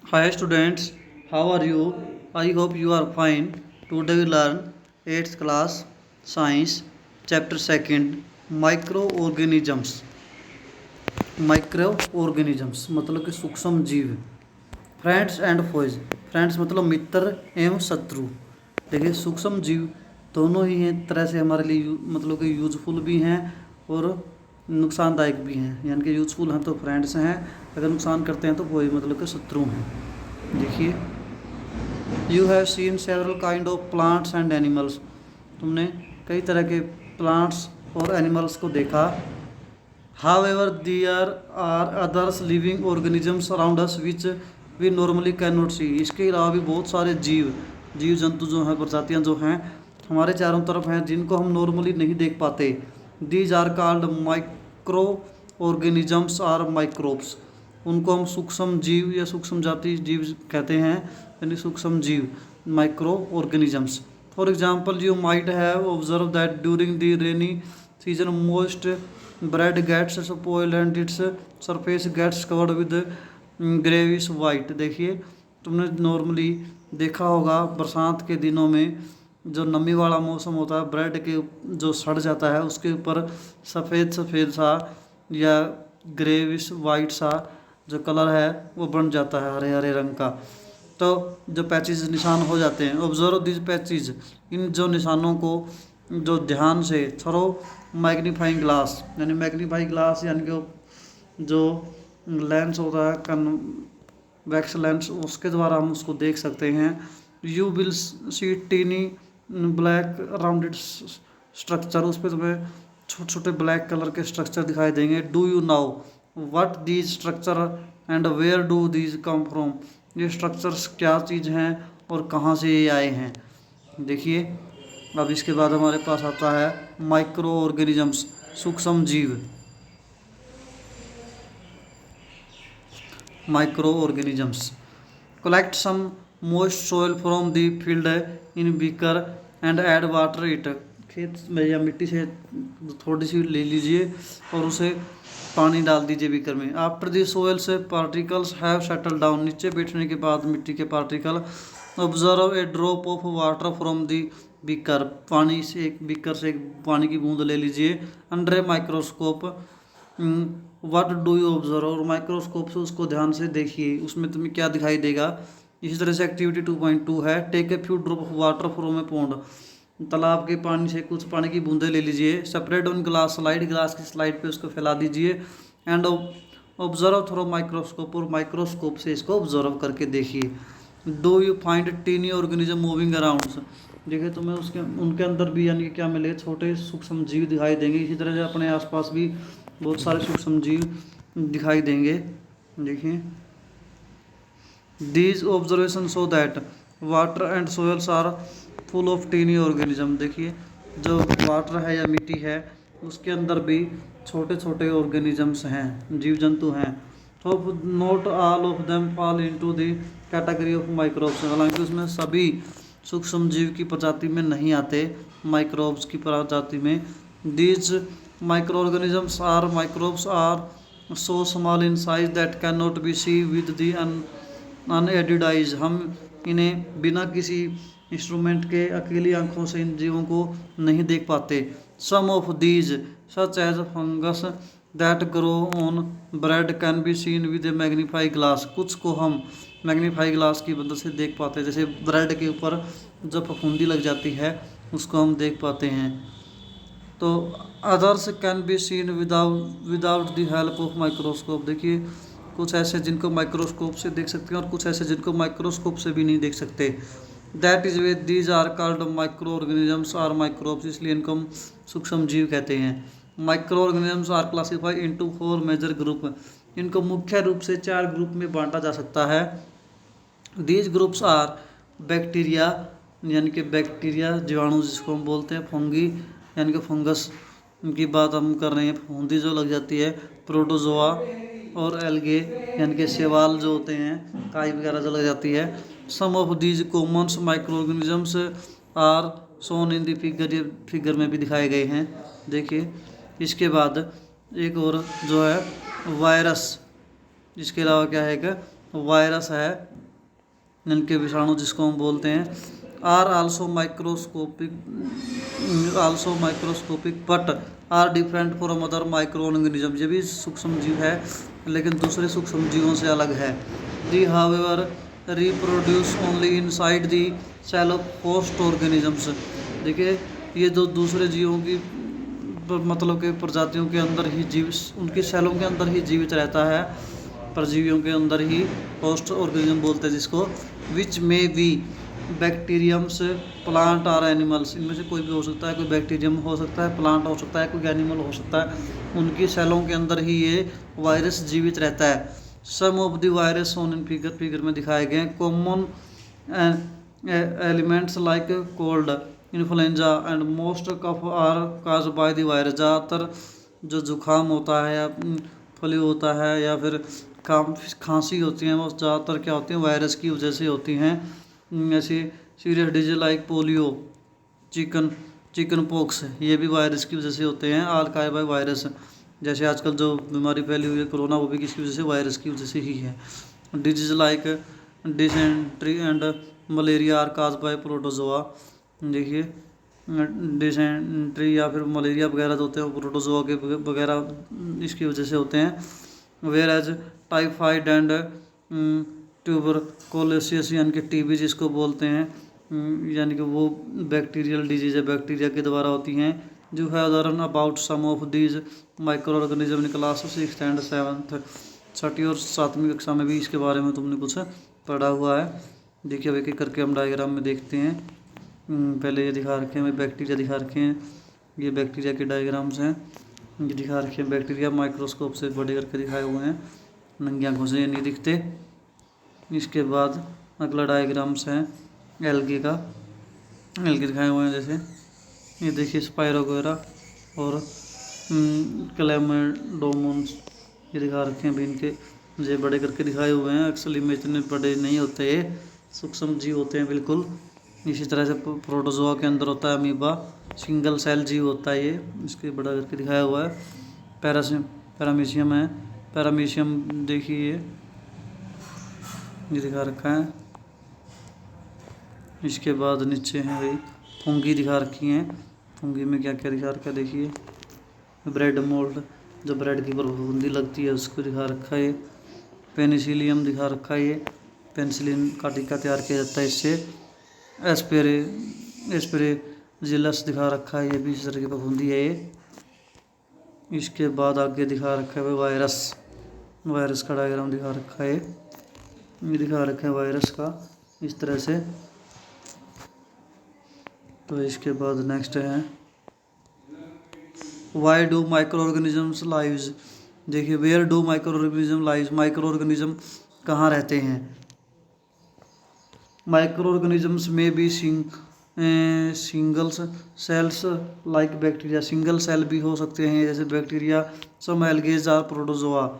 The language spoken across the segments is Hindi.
Hi students, how are you? I hope you are fine. Today we learn 8th class Science chapter 2nd Microorganisms. Microorganisms मतलब कि सूक्ष्म जीव। Friends and फोइज। फ्रेंड्स मतलब मित्र एवं शत्रु। देखिए सूक्ष्म जीव दोनों ही हैं तरह से हमारे लिए मतलब कि यूजफुल भी हैं और नुकसानदायक भी हैं। यानी कि यूजफुल हैं तो फ्रेंड्स हैं, अगर नुकसान करते हैं तो वही मतलब कि शत्रु हैं। देखिए you have seen several kind of plants and animals. तुमने कई तरह के प्लांट्स और एनिमल्स को देखा। However, there are others living organisms around us which we normally cannot see. इसके अलावा भी बहुत सारे जीव जंतु जो हैं, प्रजातियां जो हैं हमारे चारों तरफ हैं, जिनको हम नॉर्मली नहीं देख पाते। These are called micro organisms और माइक्रोब्स। उनको हम सूक्ष्म जीव या सूक्ष्म जाति जीव कहते हैं, यानी सूक्ष्म जीव micro organisms. For example you might have observe that during the rainy season most bread gets spoiled and its surface gets covered with greyish white। देखिए तुमने नॉर्मली देखा होगा बरसात के दिनों में जो नमी वाला मौसम होता है, ब्रेड के जो सड़ जाता है उसके ऊपर सफ़ेद सफ़ेद सा या ग्रेविश वाइट सा जो कलर है वो बन जाता है, हरे हरे रंग का। तो जो पैचेज निशान हो जाते हैं, ऑब्जर्व दिस पैचेज, इन जो निशानों को जो ध्यान से थरो मैग्नीफाइंग ग्लास, यानी मैग्नीफाइंग ग्लास यानी कि जो लेंस होता है कन्वेक्स लेंस, उसके द्वारा हम उसको देख सकते हैं। You will see tiny black rounded structure, उस पर तुम्हें छोटे छोटे ब्लैक कलर के स्ट्रक्चर दिखाई देंगे। Do you now what these structure and where do these come from. ये स्ट्रक्चर्स क्या चीज़ हैं और कहाँ से ये आए हैं। देखिए अब इसके बाद हमारे पास आता है माइक्रो ऑर्गेनिजम्स, सूक्ष्म जीव। Micro organisms collect some moist soil from the field in beaker and add water it. खेत में या मिट्टी से थोड़ी सी ले लीजिए और उसे पानी डाल दीजिए बीकर में। आफ्टर द सोयल से पार्टिकल्स हैव सेटल डाउन, नीचे बैठने के बाद मिट्टी के particle. Observe a drop of water from the beaker, पानी से एक बीकर से एक पानी की बूंद ले लीजिए। Under a microscope what do you observe, और माइक्रोस्कोप से उसको ध्यान से देखिए, उसमें तुम्हें क्या दिखाई देगा। इसी तरह से एक्टिविटी 2.2 है, take a few drop of water from a pond, तालाब के पानी से कुछ पानी की बूंदें ले लीजिए। Separate on glass slide, glass की स्लाइड पे उसको फैला दीजिए। एंड ऑब्जर्व थ्रो माइक्रोस्कोप, और माइक्रोस्कोप से इसको ऑब्जर्व करके देखिए। Do you find tiny organism moving around, देखिए तुम्हें उसके उनके अंदर भी यानी कि क्या मिले, छोटे सूक्ष्म जीव दिखाई देंगे। इसी तरह से अपने आसपास भी बहुत सारे सूक्ष्म जीव दिखाई देंगे। देखिए these observation show that water and soils are full of tiny organism. देखिए जो वाटर है या मिट्टी है उसके अंदर भी छोटे छोटे ऑर्गेनिजम्स हैं, जीव जंतु हैं। तो not all of them fall into the category of microbes, हालांकि उसमें सभी सूक्ष्म जीव की प्रजाति में नहीं आते, माइक्रोब्स की प्रजाति में। These micro organisms or microbes are so small in size that can not be see with the unaided eyes, हम इन्हें बिना किसी इंस्ट्रूमेंट के अकेली आंखों से इन जीवों को नहीं देख पाते। Some of these such as fungus that grow on bread can be seen with a magnify glass, कुछ को हम मैग्नीफाई ग्लास की मदद से देख पाते हैं, जैसे ब्रेड के ऊपर जब फफूंदी लग जाती है उसको हम देख पाते हैं। तो others can be scene without the help of microscope, देखिए कुछ ऐसे जिनको माइक्रोस्कोप से देख सकते हैं और कुछ ऐसे जिनको माइक्रोस्कोप से भी नहीं देख सकते। That is way these are called micro organisms or microbes, इसलिए इनको हम सूक्ष्म जीव कहते हैं। Micro organisms are classified into 4 major group, इनको मुख्य रूप से 4 ग्रुप में बांटा जा सकता है। दीज ग्रुप्स आर बैक्टीरिया, यानी कि बैक्टीरिया जीवाणु जिसको हम बोलते हैं, फंगी यानी कि फंगस की बात हम कर रहे हैं, फफूंदी जो लग जाती है, प्रोटोजोआ, और एल्गे यानी कि शैवाल जो होते हैं, काई वगैरह जो लग जाती है। Some of these commons micro organisms are shown in the figure, ये फिगर में भी दिखाए गए हैं। देखिए इसके बाद एक और जो है वायरस, इसके अलावा क्या है कि वायरस है, इनके विषाणु जिसको हम बोलते हैं, are also microscopic but are different from other micro organism. ये भी सूक्ष्म जीव है लेकिन दूसरे सूक्ष्म जीवों से अलग है। They however reproduce only inside the cell of host organisms. देखिए ये जो दूसरे जीवों की मतलब के प्रजातियों के अंदर ही जीव, उनकी सेलों के अंदर ही जीवित रहता है, परजीवियों के अंदर ही, होस्ट ऑर्गेनिज्म बोलते हैं जिसको, विच में बी बैक्टीरियम्स, प्लांट और एनिमल्स। इनमें से कोई भी हो सकता है, कोई बैक्टीरियम हो सकता है, प्लांट हो सकता है, कोई एनिमल हो सकता है, उनकी सेलों के अंदर ही ये वायरस जीवित रहता है। Some of the virus on in figure में दिखाए गए common elements like cold, influenza and most cough are cause by the virus. ज़्यादातर जो जुकाम होता है या फ्लू होता है या फिर खांसी होती है, वो ज़्यादातर क्या होती है, वायरस की वजह से होती हैं। ऐसी serious disease like polio, chicken pox, ये भी वायरस की वजह से होते हैं, ऑल काज बाय वायरस। जैसे आजकल जो बीमारी फैली हुई है कोरोना, वो भी किसकी वजह से, वायरस की वजह से ही है। Disease like dysentery and malaria are cause by protozoa. देखिए डिसेंट्री या फिर मलेरिया वगैरह जो होते हैं वो प्रोटोजोआ के वगैरह इसकी वजह से होते हैं। Whereas typhoid and tuberculosis यानी कि टीबी जिसको बोलते हैं, यानी कि वो बैक्टीरियल डिजीज है, बैक्टीरिया के द्वारा होती हैं। जो है उदाहरण about some of these micro organism in class 6th and 7th, 6ठी और 7वीं कक्षा में भी इसके बारे में तुमने कुछ पढ़ा हुआ है। देखिए अब एक एक करके हम डायग्राम में देखते हैं। पहले ये दिखा रखे हैं, बैक्टीरिया दिखा रखे हैं, ये बैक्टीरिया के डायग्राम्स हैं, ये दिखा रखे हैं बैक्टीरिया माइक्रोस्कोप से बड़े करके दिखाए हुए हैं, नंगी आंखों से ये नहीं दिखते। इसके बाद अगला डायग्राम्स है एल्गी का, एल्गी दिखाए हुए हैं, जैसे ये देखिए स्पायरोगोरा और क्लेमेडोमोन्स, ये दिखा रखे हैं भी, इनके ये बड़े करके दिखाए हुए हैं। एक्चुअली में इतने बड़े नहीं होते, ये सूक्ष्म जीव होते हैं बिल्कुल। इसी तरह से प्रोटोजोआ के अंदर होता है अमीबा, सिंगल सेल जीव होता है ये, इसके बड़ा करके दिखाया हुआ है। पैरामीशियम है, पैरामीशियम देखिए ये दिखा रखा है। इसके बाद नीचे है भाई फुंगी दिखा रखी हैं, फुंगी में क्या क्या दिखा रखा है देखिए, ब्रेड मोल्ड जो ब्रेड की फफूंदी लगती है उसको दिखा रखा है। ये पेनिसिलियम दिखा रखा है, ये पेनिसिलिन का टीका तैयार किया जाता है इससे। एस्पेरेजिलस दिखा रखा है, ये भी इस तरह की फफूंदी है ये। इसके बाद आगे दिखा रखा है वायरस का डायग्राम दिखा रखा है, ये दिखा रखा है वायरस का इस तरह से। तो इसके बाद नेक्स्ट है why do micro organisms lives. देखिए where do micro organism lives, micro organism कहाँ रहते हैं। माइक्रो ऑर्गेनिजम्स में भी single cells like bacteria, single cell भी हो सकते हैं जैसे bacteria. Some algae or protozoa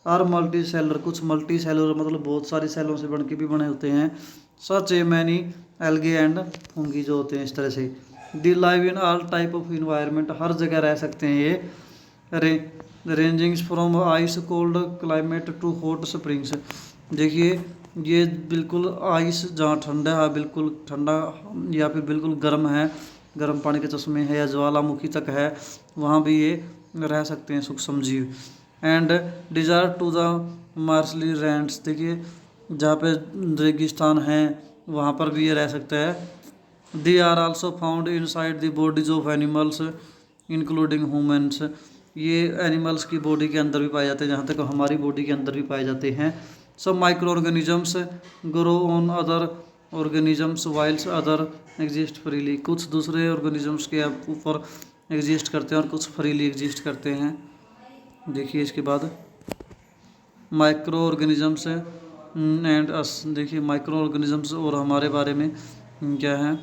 or multi cellular, कुछ मल्टी सेलर मतलब बहुत सारी सेलों से बन के भी बने होते हैं। Such a many algae and fungi जो होते हैं इस तरह से। They live in all type of environment, हर जगह रह सकते हैं ये। Rangings from ice cold climate to hot springs. देखिए ये बिल्कुल आइस जहाँ ठंडा है, बिल्कुल ठंडा या फिर बिल्कुल गर्म है, गर्म पानी के चश्मे है या ज्वालामुखी तक है, वहाँ भी ये रह सकते हैं सूक्ष्म जीव। And desire to the marshy lands, देखिए जहाँ पे रेगिस्तान है वहाँ पर भी ये रह सकता है। They are also found inside the bodies of animals including humans, ये एनिमल्स की बॉडी के अंदर भी पाए जाते हैं, जहाँ तक हमारी बॉडी के अंदर भी पाए जाते हैं। सब micro organisms grow on other organisms whiles other exist freely, कुछ दूसरे ऑर्गेनिजम्स के ऊपर एग्जिस्ट करते हैं और कुछ फ्रीली एग्जिस्ट करते हैं। देखिए इसके बाद माइक्रो ऑर्गेनिजम्स एंड अस, देखिए माइक्रो ऑर्गेनिजम्स और हमारे बारे में क्या है,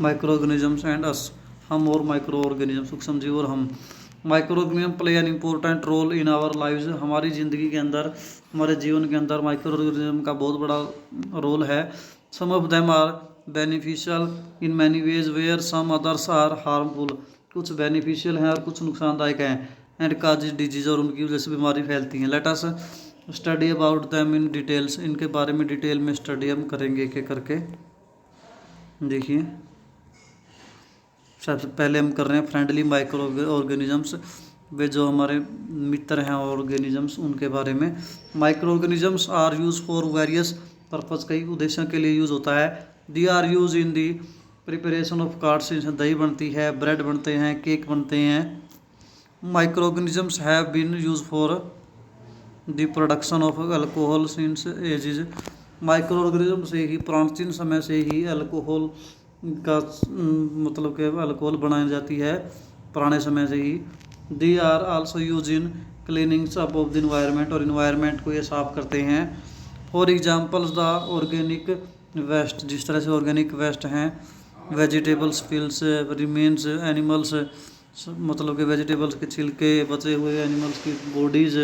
माइक्रो ऑर्गेनिजम्स एंड अस, हम और माइक्रो ऑर्गेनिज्म, सूक्ष्म जीव और हम। Micro organism play an important role in our lives, हमारी ज़िंदगी के अंदर, हमारे जीवन के अंदर माइक्रो ऑर्गेनिज्म का बहुत बड़ा रोल है। Some of them are beneficial in many ways where some others are harmful, कुछ बेनिफिशियल हैं और कुछ नुकसानदायक हैं। एंड काज डिजीज, और उनकी वजह से बीमारी फैलती हैं। Let us study about them in details, इनके बारे में डिटेल में स्टडी हम करेंगे एक एक करके। देखिए सबसे पहले हम कर रहे हैं फ्रेंडली माइक्रो ऑर्गेनिजम्स, वे जो हमारे मित्र हैं ऑर्गेनिजम्स उनके बारे में। Micro organisms are use for various purpose, कई उद्देश्यों के लिए यूज़ होता है। They are use in the preparation of curds, इनसे दही बनती है, ब्रेड बनते हैं, केक बनते हैं। Micro organisms have been use for the production of alcohol since ages, micro organism से ही प्राचीन समय से ही अल्कोहल का मतलब कि अल्कोहल बनाई जाती है, पुराने समय से ही। They are also use in cleanings up of the environment, और इन्वायरमेंट को ये साफ करते हैं। For examples the organic waste, जिस तरह से ऑर्गेनिक वेस्ट हैं, वेजिटेबल्स फिल्स रिमेन्स एनिमल्स, मतलब कि वेजिटेबल्स के छिलके, बचे हुए एनिमल्स की बॉडीज़,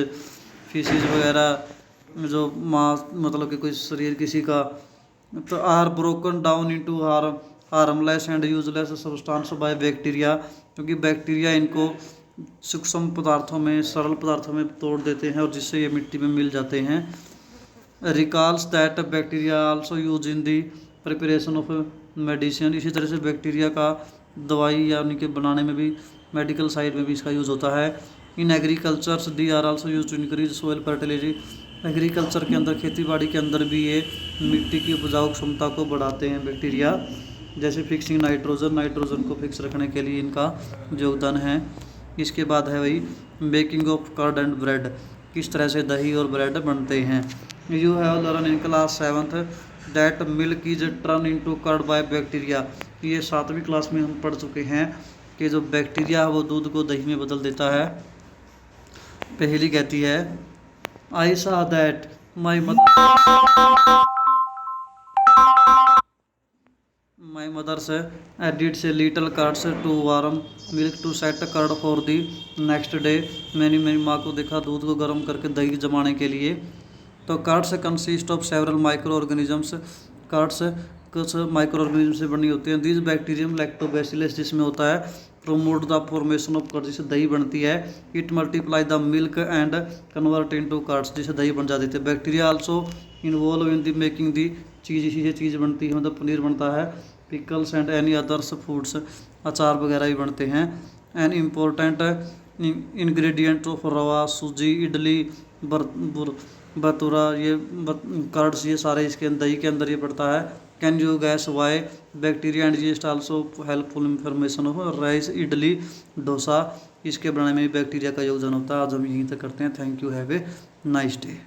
फिशेज वगैरह जो मांस मतलब कि कोई शरीर किसी का, तो are broken down into harmless and useless substance by bacteria, क्योंकि बैक्टीरिया इनको सूक्ष्म पदार्थों में, सरल पदार्थों में तोड़ देते हैं और जिससे ये मिट्टी में मिल जाते हैं। Recalls that bacteria also use in the preparation of medicine, इसी तरह से बैक्टीरिया का दवाई यानी कि बनाने में भी, मेडिकल साइड में भी इसका यूज़ होता है। In agricultures they are also use to increase soil fertility, agriculture के अंदर, खेती बाड़ी के अंदर भी ये मिट्टी की उपजाऊ क्षमता को बढ़ाते हैं बैक्टीरिया। जैसे फिक्सिंग नाइट्रोजन, नाइट्रोजन को फिक्स रखने के लिए इनका योगदान है। इसके बाद है वही baking of curd and bread, किस तरह से दही और ब्रेड बनते हैं। You have learn in class 7th that milk is turn into curd by bacteria, ये 7वीं क्लास में हम पढ़ चुके हैं कि जो बैक्टीरिया है वो दूध को दही में बदल देता है। पहली कहती है I saw that my mother's added से little curds to warm milk to set curd for the next day, मैंने मेरी माँ को देखा दूध को गर्म करके दही जमाने के लिए। तो curds consist of several micro organisms, curds कुछ माइक्रो ऑर्गेनिज्म से बनी होती हैं। दिस बैक्टीरियम लैक्टोबैसिलस, जिसमें होता है promote the formation of curd, जिससे दही बनती है। It multiply the milk and convert into curds, जिससे दही बन जाती है। Bacteria also involve in the making the cheese, इसी से चीज़ बनती है, मतलब पनीर बनता है। Pickles and any others foods, अचार वगैरह भी बनते हैं। एन इम्पोर्टेंट इंग्रेडिएंट ऑफ रवा, सूजी, इडली, बतूरा, ये कर्ड्स, ये सारे इसके दही के अंदर ये पड़ता है। Can you guess why bacteria and yeast also helpful information of rice, idli, dosa, इसके बनाने में बैक्टीरिया का योगदान होता है। आज हम यहीं तक करते हैं। Thank you, have a nice day.